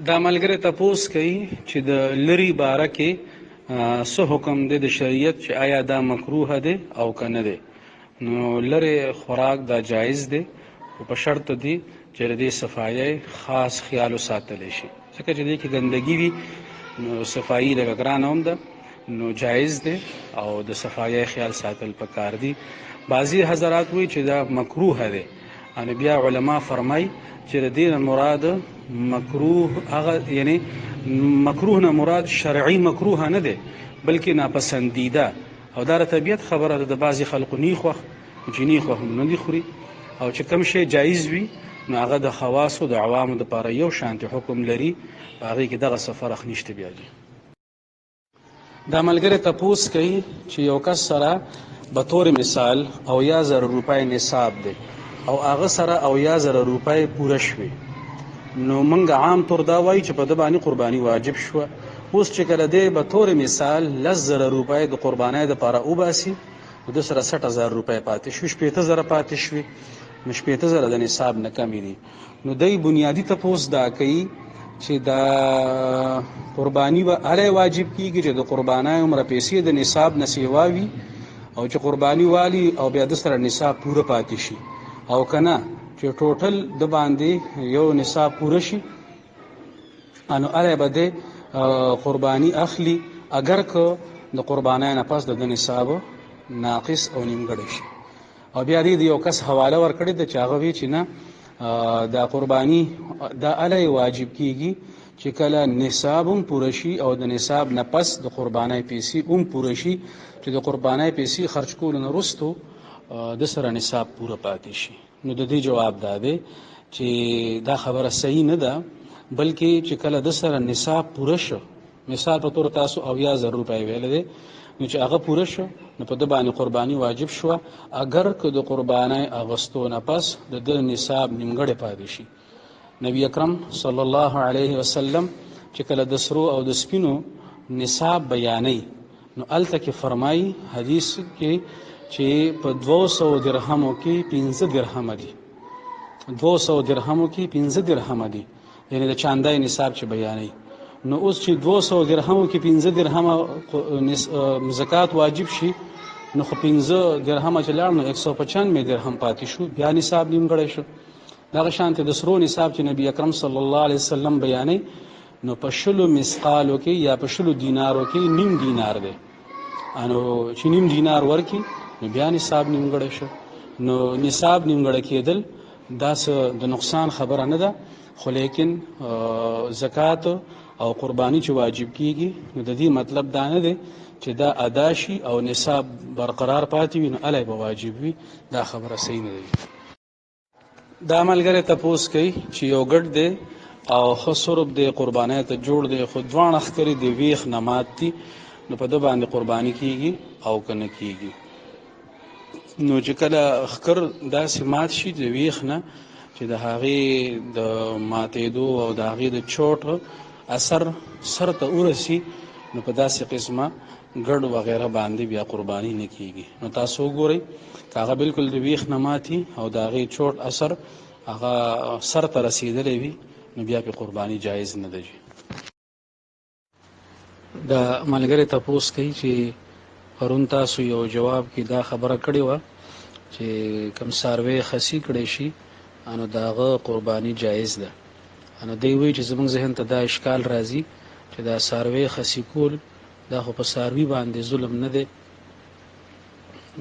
دا ملګری تپوس کوي چې د لري باره کې څه حکم دی د شریعت چې آیا دا مکروه دی او که نه دی. نو لري خوراک دا جایز دی او په شرط دی چې د دې صفایۍ خاص خیال وساتلی شي، ځکه چې دې کې ګندګي وي نو صفایي لږه ګرانه هم ده، نو جایز دی او د صفایۍ خیال ساتل پکار دي. بعضي حضرات وایي چې دا مکروه دی، ان بیا علما فرمای چې د دې مراد مکروه هغه یعنی مکروه نه مراد شرعي مکروه نه دی بلکې ناپسندیده، او دا طبیعت خبره ده. د بعضي خلکو نی خوښ چې نی خوښ نه دي خوري، او چې کوم شی جایز وي نو هغه د خواصو د عوامو دپاره یو شانتي حکم لري، په هغې کې دغه څه فرق نشته. بیا دي دا ملګری تپوس کوي چې یو کس سره به طور مثال 80,000 روپۍ نصاب دی او هغه سره 80,000 روپۍ پوره شوي، نو موږ عام طور دا وایي چې په ده باندې قرباني واجب شوه. اوس چې کله دی به طور مثال 10,000 روپۍ د قربانۍ دپاره وباسي، نو ده سره 60,000 روپۍ پاتې شوي، 60,000 پاتې شوي، نو 60,000 د نصاب نه کمې دي. نو دی بنیادي تپوس دا کوي چې دا قرباني به هله واجب کېږي چې د قربانۍ عمره پیسې د نصاب نه سیوا وي، او چې قرباني والي او بیا د سره نصاب پوره پاتې شي، او که نه چې ټوټل د باندې یو نصاب پوره شي، نو هله به د قرباني اخلي، اگر که د قربانۍ نه پس د نصاب ناقص او نیمګړی شي. او بیا دې یو کس حواله ورکړې ده چې هغه وی چې نه دا قرباني دا هله واجب کېږي چې کله نصاب هم پوره شي او د نصاب نه پس د قربانۍ پیسې هم پوره شي، چې د قربانۍ پیسې خرج کولو نه وروستو د سره نصاب پوره پاتې شي. نو د دې جواب دا دی چې دا خبره صحیح نه ده، بلکې چې کله د سره نصاب پوره شو، مثال په طور تاسو 80,000 روپۍ ویلی دی، نو چې هغه پوره شو نو په ده باندې قرباني واجب شوه، اگر که د قربانۍ اغوستو نه پس د ده نصاب نیمګړی پاتې شي. نبی اکرم صلی الله علیه وسلم چې کله د سرو او د سپینو نصاب بیانوي نو هلته کې فرمایي حدیث کې چې په 200 درهمو کې 15 درهمه دي، 200 درهمو کې 15 درهمه دي، یعنی د چاندای نصاب چې بیانوي. نو اوس چې 200 درهمو کې 15 درهمه زکات واجب شي، نو خو 15 درهمه چې لاړ نو 195 درهم پاتې شو، بیا نصاب نیمګړی شو. دغه شانته د سرو نصاب چې نبی اکرم صلی الله علیه وسلم بیانوي نو په 20 مسقالو کې یا په 20 دینارو کې نیم دینار دی، نو چې نیم دینار ورکي نو بیا نصاب نیمګړی شو. نو نصاب نیمګړی کېدل دا د نقصان خبره نه ده، خو لیکن زکات او قربانی چې واجب کیږي نو د دې مطلب دا نه دی چې دا ادا شي او نصاب برقرار پاتې وي نو الی به واجب وي، دا خبره صحیح نه ده. دا ملګری تپوس کوي چې یو ګډ دی او ښه سرب دی، قربانی ته جوړ دی، خو دواړه ښکرې د ویښ نه مات دي، نو په ده باندې قرباني کیږي او که نه کیږي. نو چې کله ښکر داسې مات شي د ویښ نه چې د هغې د ماتېدو او د هغې د چوټ اثر سر ته ورسي، نو په داسې قسمه ګډ وغیره باندې بیا قرباني نه کیږي. نو تاسو وګورئ که هغه بالکل د ویښ نه ماتي او د هغې چوټ اثر هغه سر ته رسېدلی وي نو بیا پې قرباني جایز نه ده. دا ملګری تپوس کوي چې پرون تاسو یو جواب کې دا خبره کړې وه چې کوم څاروی خسي کړی شي نو د هغه قرباني جایز ده. نو دی وایي چې زموږ ذهن ته دا اشکال راځي چې دا څاروی خسي کول دا خو په څاروي باندې ظلم نه دی،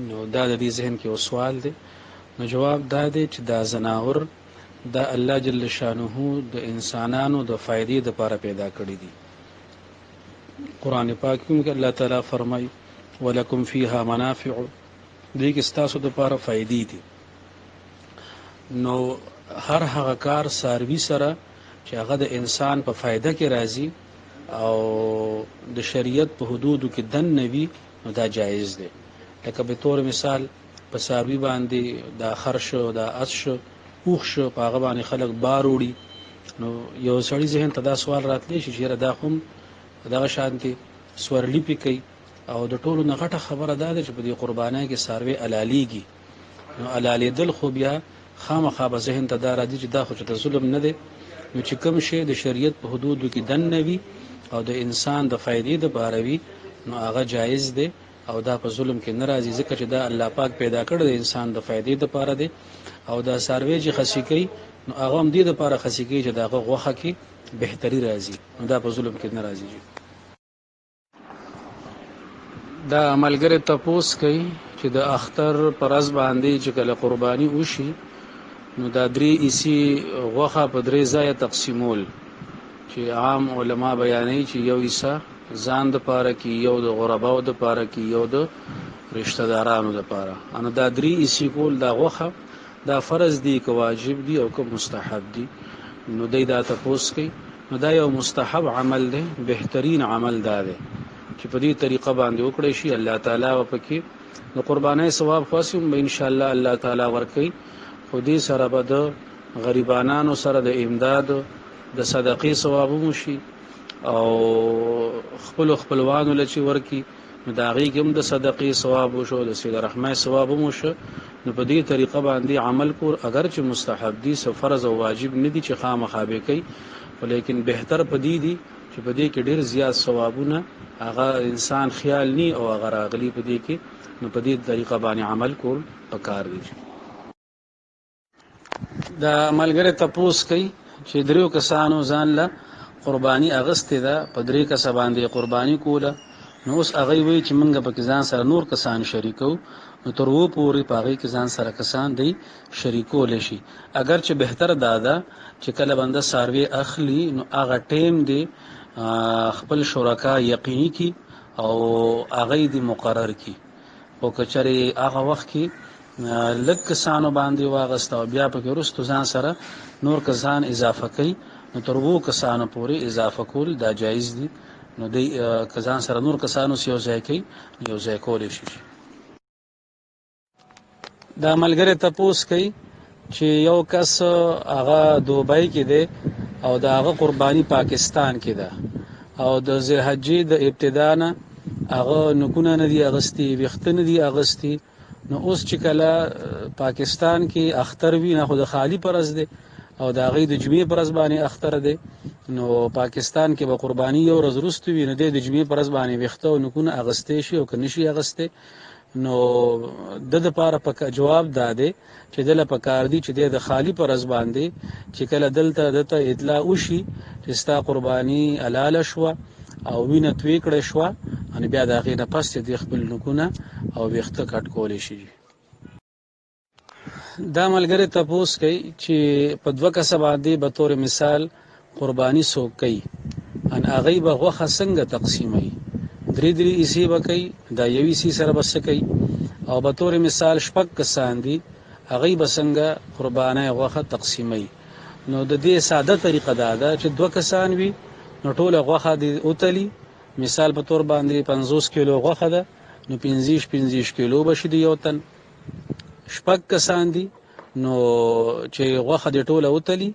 نو دا د دې ذهن کې یو سوال دی. نو جواب دا دی چې دا ځناور دا الله جل شانه د انسانانو د فایدې دپاره پیدا کړي دي. قرآن پاک کې الله تعالی فرمایي ولکم فیها منافع، دې کې ستاسو دپاره فایدې دي. نو هر هغه کار څاروي سره چې هغه د انسان په فایده کې راځي او د شریعت په حدودو کې دننه وي نو دا جایز دی. لکه به طور مثال په څاروي باندې دا خر شو، دا اس شو، اوښ شو، په هغه باندې خلک بار وړي، نو یو سړي ذهن ته دا سوال راتلی شي چې یاره دا خو دغه شانتې سورلي پې کوي، او د ټولو نه غټه خبره دا ده چې په دې قربانۍ کې څاروی حلالیږي. نو حلالېدل خو بیا خامخا به ذهن ته دا راځي چې دا خو چې ظلم نه دی، نو چې کوم شی د شریعت په حدودو کې دننه وي او د انسان د فائدې دپاره وي نو هغه جایز دی او دا په ظلم کې نه راځي، ځکه چې دا الله پاک پیدا کړی د انسان د فائدې دپاره دی. او دا څاروی چې خصي کوي نو هغه هم دې دپاره خصي کوي چې د هغه غوښه کې بهتري راځي، نو دا په ظلم کې نه راځي. دا ملګری تپوس کوي چې د اختر پر ورځ باندې چې کله قرباني وشي نو دا 3 حصې غوښه په 3 ځایه تقسیمول، چې عام علما بیانوي چې یو حصه ځان دپاره کې، یو د غرباو دپاره کې، یو د رشتہ دارانو دپاره. نو دا 3 حصې کول دا غوښه دا فرض دی که واجب دی او که مستحب دی. نو دی دا تپوس کوي. نو دا یو مستحب عمل دی، بهترین عمل دا دی چې په دې طریقه باندې وکړی شي، الله تعالی وپکې د قربانۍ ثواب خاص هم به انشاءالله الله تعالی ورکوي. خو دې سره به د غریبانانو سره د امداد د صدقې ثواب هم شي او خپلوانو له چې ورکي نو د هغې کې هم د صدقې ثواب وشو، د صله رحمۍ ثواب هم وشو. نو په دې طریقه باندې عمل کول اگر چې مستحب دي، څه فرض او واجب نه دي چې خامخا به کوي، ولیکن بهتر په دې دي چې په دې کې ډېر زیات ثوابونه هغه انسان خیال نی او هغه راغلي په دې کې، نو په دې طریقه باندې عمل کول پکار دي. دا ملګری تپوس کوي چې 3 کسانو ځان له قرباني اغستې ده، په 3 کسه باندې قرباني کوله. نو اوس هغه وایي چې موږ پکې ځان سره نور کسان شریکو، نو تر و پورې په هغې کې ځان سره کسان دی شریکولی شي. اگر چې بهتر دا ده چې کله بنده څاروی اخلي نو هغه ټیم دی خپل شرکا یقیني کی او هغه دی مقرر کی، او که چېرې هغه وخت کې لږ کسانو باندې واغسته او بیا پکې وروستو ځان سره نور کسان اضافه کوي نو تر 2 کسانو پورې اضافه کول دا جایز دي. نو دی که ځان سره نور کسانو یو ځای کوي یو ځای کولی شي. دا ملګری تپوس کوي چې یو کس هغه دوبۍ کې دی او د هغه قرباني پاکستان کې ده او د ذوالحجې د ابتدا نه هغه نکونه نه دي اغستي، ویښته نه دي اغستي. نو اوس چې کله پاکستان کې اختر وي نه خو د خالی پرز دی او د هغې د جمعې په ورځ باندې اختر دی، نو پاکستان کې به قرباني یو ورځ وروسته وي، نو دی د جمعې په ورځ باندې ویښته او نکونه اغستی شي او که نه شي اغستی. نو د دپاره جواب دا دی چې دله پکار دي چې دی د خالی په ورځ باندې چې کله دلته دته اطلاع وشي چې ستا قرباني حلاله شوه او وینه توی کړی شوه، نو بیا د هغې نه پس دی خپل نکونه او ویښته کټ کولی شي. دا ملګری تپوس کوي چې په 2 کسه باندې به طور مثال قرباني څوک کوي، ان هغې به غوښه څنګه تقسیموي؟ 3 حصې به کوي، دا 1 حصې سره به څه کوي؟ او به طور مثال 6 کسان دي، هغې به څنګه قربانۍ غوښه تقسیموي؟ نو د دې ساده طریقه دا ده چې 2 کسان وي نو ټوله غوښه دې وتلي. مثال په طور باندې 50 کیلو غوښه ده نو 50 کیلو به شي د یو تن. 6 کسان دي نو چې غوښه دې ټوله وتلي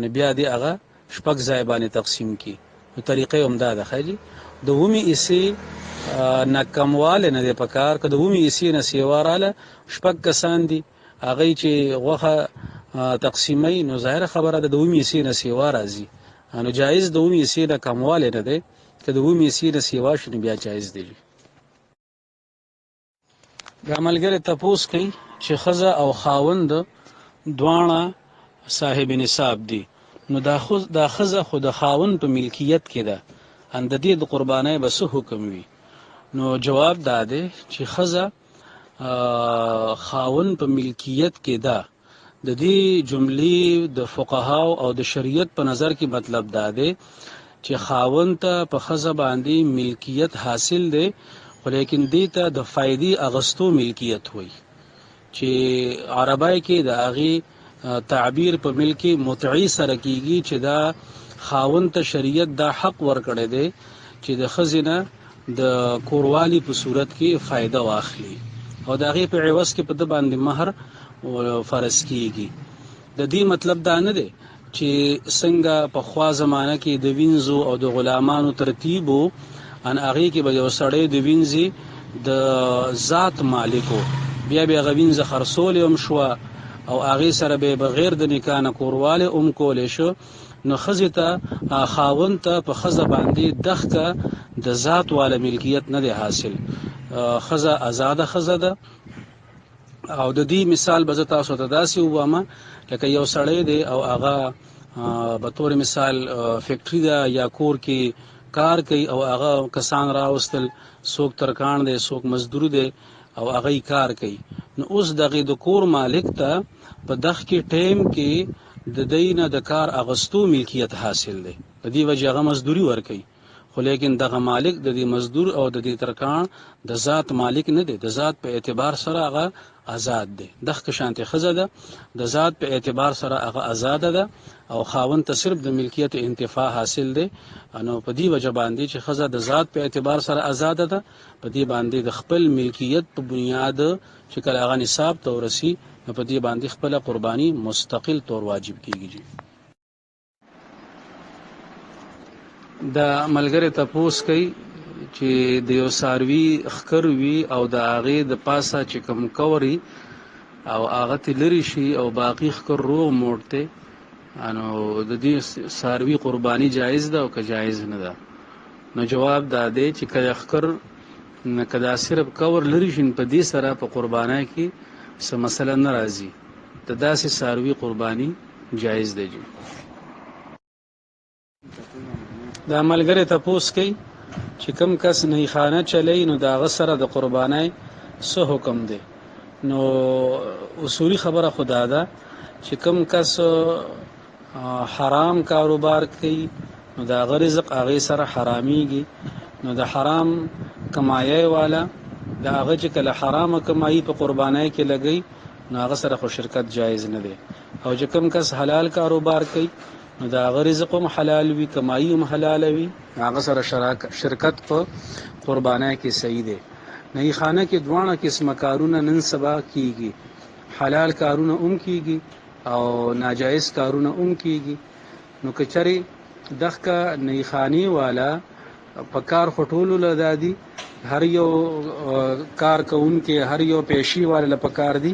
نو بیا دې هغه 6 ځای باندې تقسیم کړي. نو طریقه هم دا ده ښه د 2 حصې نه کموالی نه دی پکار، که د 2 حصې نه سیوا راله 6 کسان دي هغې چې غوښه تقسیموي نو ظاهره خبره ده د 2 حصې نه سیوا راځي، نو جایز د 2 حصې نه کموالی نه دی، که د 2 حصې نه سیوا شي نو بیا جایز دی. دا ملګری تپوس کوي چې ښځه او خاوند دواړه صاحب نصاب دي، نو دا ښځه خو د خاوند په ملکیت کې ده، ان د دې د قربانۍ به څه حکم وي؟ نو جواب دا دی چې ښځه خاوند په ملکیت کې ده. د دې جملې د فقهاو او د شریعت په نظر کې مطلب دا دی چې خاوند ته په ښځه باندې ملکیت حاصل دی، خو لیکن دې ته د فایدې اغستو ملکیت وایي، چې عربی کې د هغې تعبیر په ملک متعی سره کیږي چې دا خاوند ته شریعت دا حق ورکړی دی چې د ښځې نه د کوروالي په صورت کې فایده واخلي او د هغې په عوض کې په ده باندې مهر فرض کیږي. د دې مطلب دا نه دی چې څنګه پخوا زمانه کې د وینځو او د غلامانو ترتیب و، ان هغې کې به یو سړی د وینځې د ذات مالکو، بیا به هغه وینځه خرڅولی هم شوه او هغې سره به بغیر د نکاح نه کوروالی هم کولی شو. نو ښځې ته خاوند ته په ښځه باندې دغه د ذات والا ملکیت نه دی حاصل. ښځه آزاده ښځه ده او د دې مثال به زه تاسو ته داسې ووایم لکه یو سړی دی او هغه به طور مثال فیکټري ده یا کور کې کار کوي او هغه کسان راوستل، څوک ترکاڼ دی څوک مزدور دی او هغه کار کوي. نو اوس دغه د کور مالک ته په دغه کې ټیم کې د دینه د کار اغستو ملکیت حاصل دی، په دې وجه هغه مزدوري ورکوي. خو لیکن دغه مالک د دې مزدور او د دې ترکاڼ د ذات مالک نه دی، د ذات په اعتبار سره هغه آزاد دی. دغه شانتي ښځه ده د ذات په اعتبار سره هغه آزاد ده او خاوند ته صرف د ملکیت انتفاع حاصل دی. نو په دې وجه باندې چې ښځه د ذات په اعتبار سره آزاد ده، په دې باندې د خپل ملکیت په بنیاد چې کله هغه نصاب ته ورسی نو په دې باندې خپل قرباني مستقل طور واجب کیږي. د ملګری تپوس کوي چې د یو ساروي خکر وي او د هغې د پاسه چې کوم کوري او هغه ته لري شي او باقي خکر روغ موړته، نو د دې ساروي قرباني جایز ده او که جایز نه ده؟ نو جواب دا دی چې که خکر کدا صرف کور لري شي په دې سره په قربانای کې څه مسله نه راځي، د داسې ساروي قرباني جایز دی. دا ملګری تپوس کوي چې کم کس نه خانه چلی نو دا غسره د قربانای څه حکم دی؟ نو اصولی خبره خدا ده چې کم کس حرام کاروبار کوي نو دا غ رزق هغه سره حراميږي. نو د حرام کمایي والا دا هغه چې کله حرام کمایي په قربانای کې لګي نو هغه سره خو شرکت جایز نه دی. او چې کم کس حلال کاروبار کوي نو دا هغه رزق هم حلال وي، کمایي هم حلال وي، هغه سره شرکت په قربانای کې صحیح دی. نه خانه کې دوانه قسمه کارونه نن سبا کیږي، حلال کارونه هم کیږي او ناجایز کارونه هم کیږي. نو کچري دغه نه خاني والا په کار خټولو لدادي هر یو کار کوونکې هر یو پیشي والا په کار دي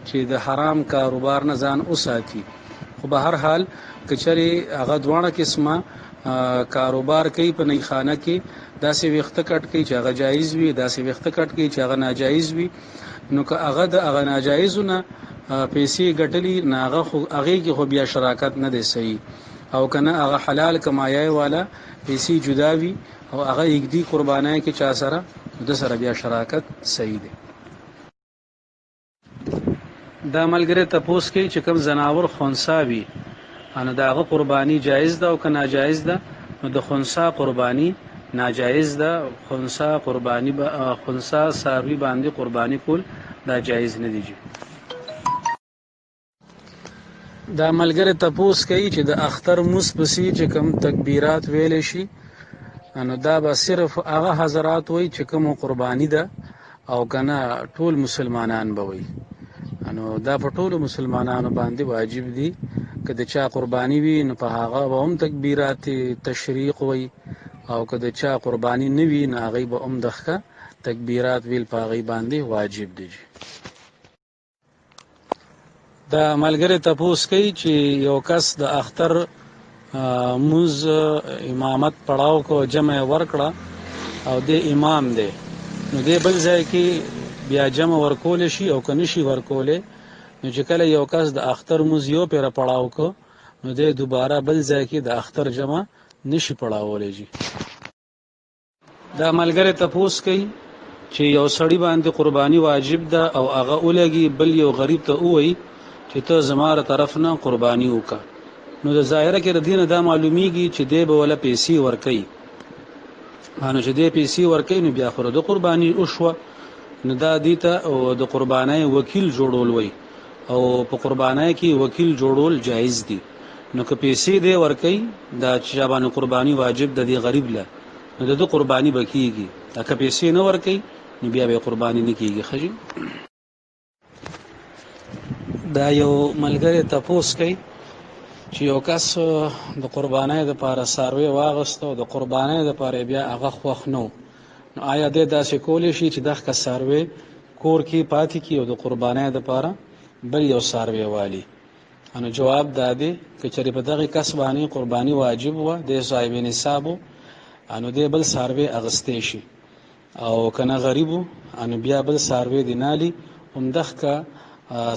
چې د حرام کاروبار نه ځان وساتي. خو به هر حال کچري هغه دوانه قسمه کاروبار کوي په نه خانه کې، داسې وخت کټ کوي چې هغه جایز وي، داسې وخت کټ کوي چې هغه ناجایز وي. نو که هغه د هغه ناجایزونه پیسې ګټلي نه هغه کې خو بیا شراکت نه دی صحیح، او کنه هغه حلال کمایي والا پیسې جدا وي او هغه یګدي قربانای کې چا سره د سره بیا شراکت صحیح دی. دا ملګری تپوس کوي چې کوم زناور خونسا وي نو دا هغه قرباني جایز ده او که ناجایز ده؟ نو د خونسا قرباني ناجایز ده. خونسا قرباني خونسا ساروي باندې قرباني کول دا جایز نه دی. دا ملګری تپوس کوي چې د اختر موس پسې چې کوم تکبیرات ویل شي نو دا به صرف هغه حضرات وي چې کوم قرباني ده او کنه ټول مسلمانان به وي. نو دا په ټول مسلمانانو باندې واجب دي که د چا قرباني وي نو په هغه به هم تکبیرات تشریق وي، او که د چا قرباني نه وي نو هغه به هم دغه تکبیرات ویل په هغه باندې واجب دي. دا ملګری تپوس کوي چې یو کس د اختر موز امامت پړاو کو جمع ورکړه او د امام دی، نو د بل ځای کې بیا جمع ورکول شي او کنه شي ورکول. نو چې کله یو کس د اختر موز یو پیر پړاو کو نو د دوباره بل ځای کې د اختر جمع نشي پړاولې جی. دا ملګری تپوس کوي چې یو سړی باندې قرباني واجب ده او هغه ولګي بل یو غریب ته وایي چې ته زماره طرف نه قرباني وکا. نو د ظاهره کې ردینه دا معلومیږي چې دی به ولا پیسې ورکي، نو چې دی پیسې ورکي نو بیا خو د قرباني وشوه. نو دا دیته او د قربانای وکیل جوړول وي او په قربانای کې وکیل جوړول جایز دي. نو که پیسې دی ورکي دا چې باندې قرباني واجب د دې غریب له نو د قرباني بکیږي، دا که پیسې نه ورکي نو بیا به قرباني نه کیږي. خجی دا یو ملګری تپوس کوي چې یو کس د قربانای د پاره ساروی واغستو د قربانای د پاره بیا هغه خوښ نو آیا د داسې کولې شي چې دغه ساروی کور کې پاتې کی او د قربانای د پاره بل یو ساروی والی؟ انو جواب دادی چې چېرې په دغه کس باندې قرباني واجب وه د صاحب نصاب انو دی بل څاروی اغستې شي او کنه غریبو انو بیا بل څاروی دی نالي همدغه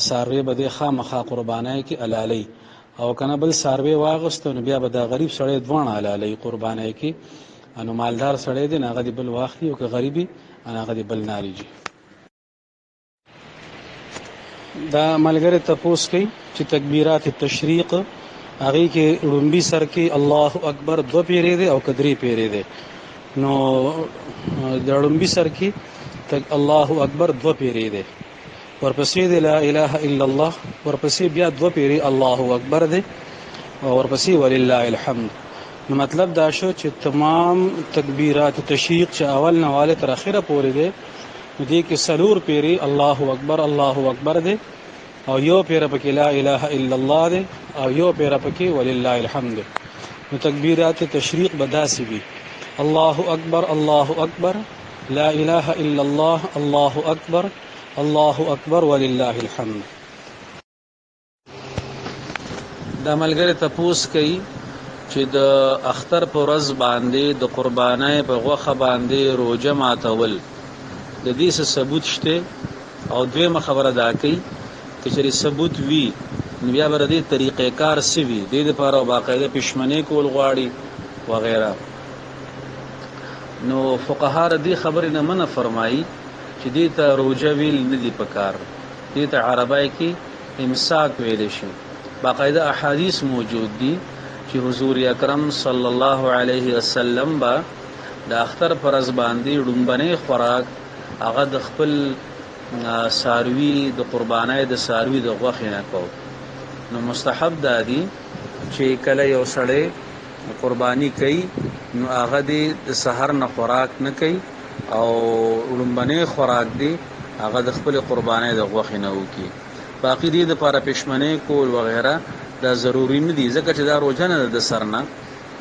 څاروی به د خامخا قربانای کې علالي او کنه بل څاروی واغستو نو بیا به د غریب سړی دوه علالي قربانای کې انو مالدار سړی دی هغه دی بل واخلي او که غریبي هغه دی بل نالي جي دا ملګری تپوس کوي چې تکبیرات التشریق هغه کې لومبي سر کې الله اکبر دو پیری دی او کدري پیری دی نو د لومبي سر کې تک الله اکبر دو پیری دی ورپسې دی لا اله الا الله ورپسې بیا دو پیری الله اکبر دی او ورپسې ولله الحمد نو مطلب دا شو چې تمام تکبیرات تشریق چې اول نه واله تر اخره پورې دی دې کې سلور پیری الله اکبر دی او یو پیر پکې لا اله الا الله دی او یو پیر پکې ولله الحمد نو تکبیرات تشریق بداسي وي الله اکبر لا اله الا الله الله اکبر ولله الحمد دا ملګری تپوس کوي چې د اختر پر ورځ باندې د قربانای په غوخه باندې روزه ماتول د دې څه ثبوت شته او دویمه خبره دا کوي چې چېرې ثبوت وي نو بیا به د دې طریقې کار څه وي د دې دپاره باقاعده پښمنۍ کول غواړي وغیره نو فقها د دې خبرې نه منع فرمایي چې دې ته روژه ویل نه دي پکار دې ته عربی کې امساک ویلی شي باقاعده احادیث موجود دي چې حضور اکرم صلی الله علیه وسلم به د اختر پر ورځ باندې ړومبنۍ خوراک هغه د خپل ساروي د قربانای د ساروي د غوښې نه کو نو مستحب دادي چې کله یو سړی قرباني کوي نو هغه د سحر نه خوراک نه کوي او ړومبنۍ خوراک دی هغه د خپل قربانای د غوښې نه وکي باقي دې د لپاره پښمنۍ کول وغیره دا ضروری نه دي ځکه چې دا روزه نه د سر نه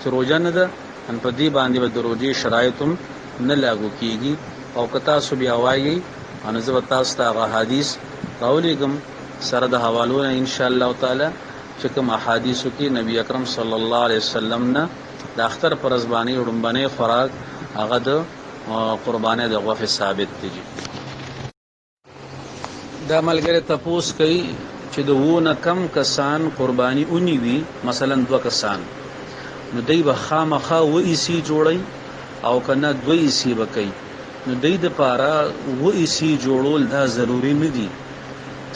چې روزه نه ده ان په دې باندې به د روزې شرایط نه لاګو کیږي او کتا سو بیا وایي ان زه تاسو ته هغه حدیث راولېږم سره د حوالو نه ان شاء الله تعالی چې کوم احادیثو کې نبی اکرم صلی الله علیه وسلم نه د اختر پر ورځ باندې وړاندې خوراک هغه د قربانې د غوښې ثابت دي دا ملګری تپوس کوي چې د وونه کم کسان قرباني اونې وي مثلا 2 کسان نو دوی به خامخا و ایسی جوړي او کنه 2 ایسی وکي نو دوی د پاره و ایسی جوړول دا ضروری نه دي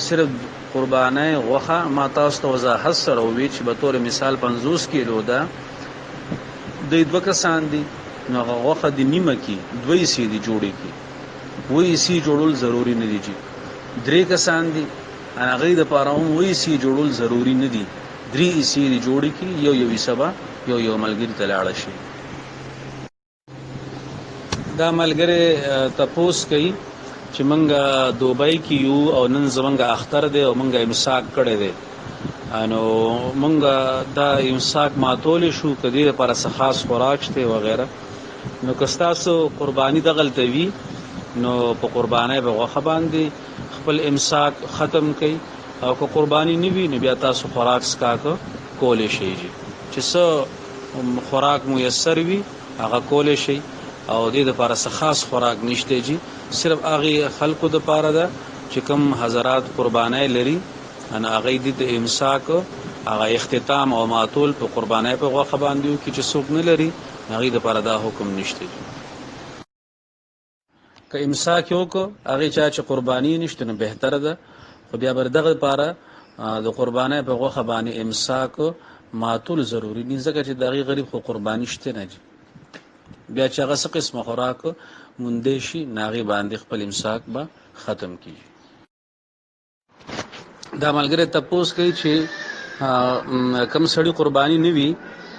صرف قربانه غوخه ما تاسو ته وضاحت سره وی چې به تور مثال 50 کیلو ده دوی 2 کسان دي نو غوخه د نیمه کې 2 ایسی دي جوړي کی و ایسی جوړول ضروری نه دي 3 کسان دي هغه د پاره و ایسی جوړول ضروری نه دي 3 ایسی دي جوړي کی یو سبا یو ملګری تلاړ شي دا ملګری تپوس کوي چې منګه دوبۍ کې یو او نن زمونږه اختر دی او منګه امساک کړی دی انو منګه دا امساک ماتول شو کدی لپاره خاص خوراک شته وغیرہ نو کستاسو قربانی دغلته وی نو په قربانای به غوخه باندې خپل امساک ختم کړي او که قربانی نیوی نو بیا تاسو خوراک سکاک کولې شي چې څو خوراک میسر وي هغه کولې شي او دې لپاره خاص خوراک نشته جی صرف هغه خلقو د لپاره ده چې کوم حضرات قربانای لري انا هغه د امساک هغه اختتام او ماتول په قربانای په غوخه باندې کې چې څوک نه لري هغه د لپاره دا حکم نشته که امساک یو کو هغه چې قربانی نشته نو بهتره ده خو بیا بر دغه لپاره د قربانای په غوخه باندې امساک ماتول ضروری دي ځکه چې دغه غریب خو قربانی شته نه جي بیا چې هغه څه قسمه خوراک مونږ شي ناغي باندې خپل امساک به ختم کیږي دا ملګری تپوس کوي چې کم سړی قربانی نوي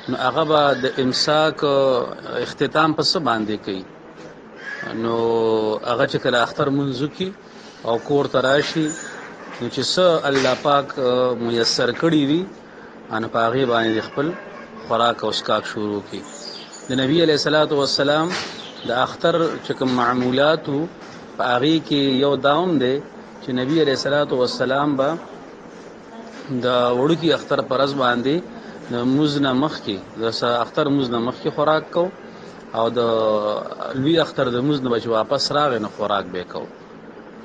نو هغه به د امساک اختتام په څه باندې کوي نو هغه چې کله اختر منځو کې او کور تراشي نو چې څه الله پاک میسر کړی وي ان پاغي باندې خپل خوراک او اسکاک شروع کی د نبی علیہ الصلوۃ والسلام د اختر چې کوم معمولات پاغي کې یو داوم دی چې نبی علیہ الصلوۃ والسلام با د وړوکي اختر پر ورځ باندې د مونځ نه مخکې د اختر مونځ نه مخکې خوراک کو او د لوی اختر د مونځ نه به چې واپس راغی نو خوراک به کو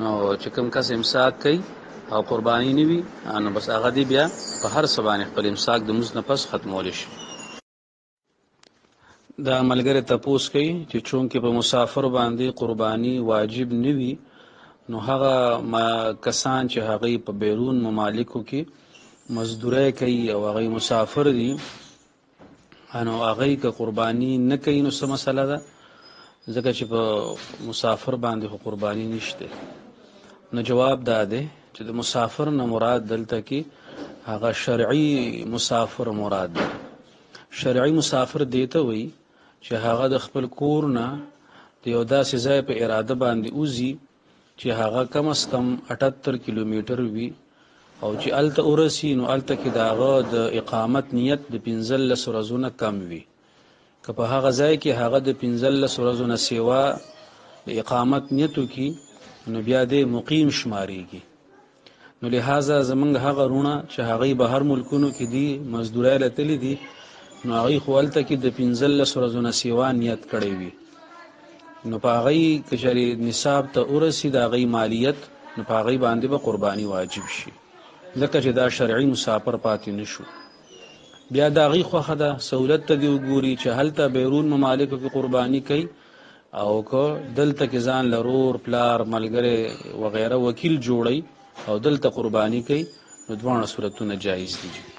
نو چې کوم کس امساک کوي او قرباني نه وي نو بس هغه دی بیا په هر څه باندې خپل امساک د مونځ نه پس ختمولی شي. دا ملګری تپوس کوي چې چونکې په مسافر باندې قرباني واجب نه وي نو هغه کسان چې هغه په بیرون ممالکو کې مزدوري کوي او هغه مسافر دي نو هغه که قرباني نه کوي نو څه مسله ده ځکه چې په مسافر باندې قرباني نشته. نو جواب دا دی چې د مسافر نه مراد دلته کې هغه شرعي مسافر مراد دی. شرعي مسافر دیته وي چې هغه د خپل کور نه د یو داسې ځای په اراده باندې وځي چې هغه کم از کم 78 کیلومتر وي او چې الته ورسی نو الته کې داغه د اقامت نیت د 15 ورځې نه کم وي که په هغه ځای کې هغه د 15 ورځې نه سیوا د اقامت نیتو کې نو بیا د مقیم شماريږي. نو لہذا زمونږ هغه رونه چې هغه بهر ملکونو کې دي مزدورای لته دي نو هغه خپلته کې د 15 ورځې نه سیوا نیت کړی وي نو په هغه کې چې نصاب ته ورسی د هغه مالیت نو په هغه باندې به قرباني واجب شي ځکه چې دا شرعي مسافر پاتې نشو. بیا دا غي خوخه ده سہولت ته دی وګوري چې هلته بیرون ممالکو کې قرباني کوي او کو دلته کې ځان لرور پلار ملګری وغیرہ وکیل جوړي او دلته قرباني کوي نو دوه صورتونه جایز دي.